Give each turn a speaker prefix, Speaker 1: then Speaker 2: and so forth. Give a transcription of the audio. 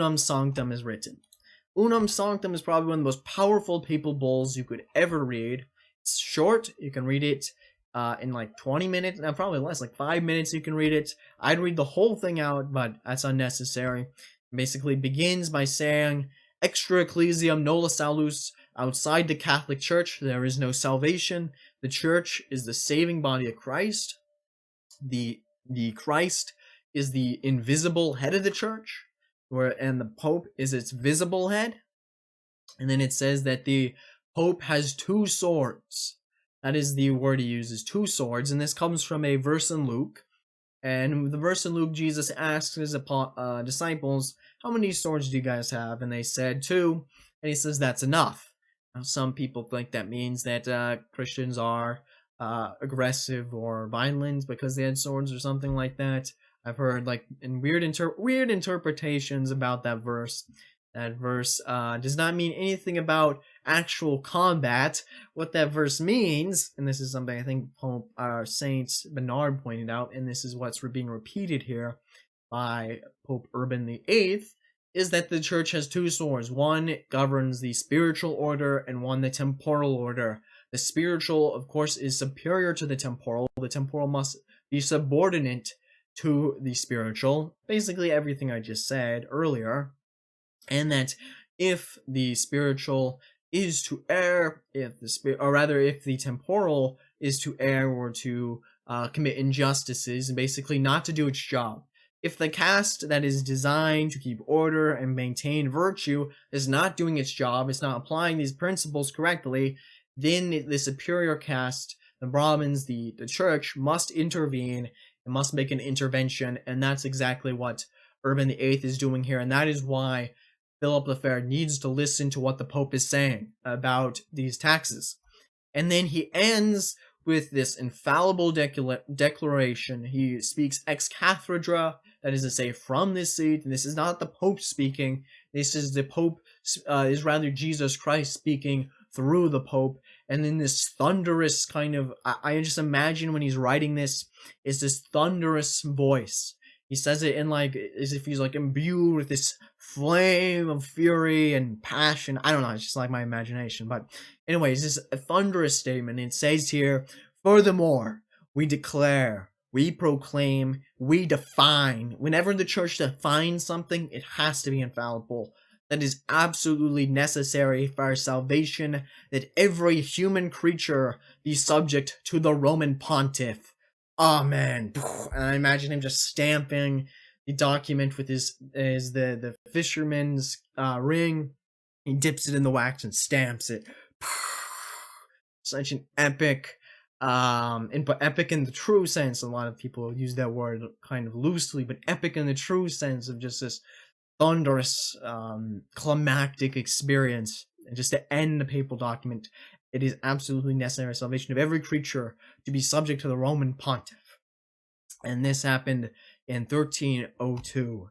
Speaker 1: Unum Sanctum is written. Unum Sanctum is probably one of the most powerful papal bulls you could ever read. It's short. You can read it in like 20 minutes. No, probably less, like 5 minutes you can read it. I'd read the whole thing out, but that's unnecessary. It basically begins by saying, Extra ecclesiam nolla salus. Outside the Catholic Church, there is no salvation. The Church is the saving body of Christ. The Christ is the invisible head of the Church, and the Pope is its visible head. And then it says that the Pope has two swords. That is the word he uses, two swords. And this comes from a verse in Luke. And the verse in Luke, Jesus asks his disciples, how many swords do you guys have? And they said 2. And he says, that's enough. Now, some people think that means that Christians are aggressive or violent because they had swords or something like that. I've heard like in weird interpretations about that verse. That verse does not mean anything about actual combat. What that verse means, and this is something I think Pope Saint Bernard pointed out, and this is what's being repeated here by Pope Urban VIII, is that the Church has two swords. One governs the spiritual order, and one the temporal order. The spiritual, of course, is superior to the temporal. The temporal must be subordinate to the spiritual. Basically everything I just said earlier. And that if the spiritual is to err, if the temporal is to err or to commit injustices, and basically not to do its job. If the caste that is designed to keep order and maintain virtue is not doing its job, it's not applying these principles correctly, then the superior caste, the Brahmins, the Church, must intervene and must make an intervention, and that's exactly what Urban VIII is doing here, and that is why Philip the Fair needs to listen to what the Pope is saying about these taxes. And then he ends with this infallible declaration. He speaks ex cathedra, that is to say, from this seat. And this is not the Pope speaking. This is the Pope, is rather Jesus Christ speaking through the Pope. And then this thunderous kind of, I just imagine when he's writing this, is this thunderous voice. He says it in like, as if he's like imbued with this flame of fury and passion. I don't know, it's just like my imagination. But anyways, this is a thunderous statement. It says here, furthermore, we declare, we proclaim, we define. Whenever the Church defines something, it has to be infallible. That is absolutely necessary for our salvation, that every human creature be subject to the Roman Pontiff. Amen. And I imagine him just stamping the document with the fisherman's ring. He dips it in the wax and stamps it. Such an epic, epic in the true sense. A lot of people use that word kind of loosely, but epic in the true sense of just this thunderous, climactic experience. And just to end the papal document, it is absolutely necessary salvation of every creature to be subject to the Roman Pontiff. And this happened in 1302.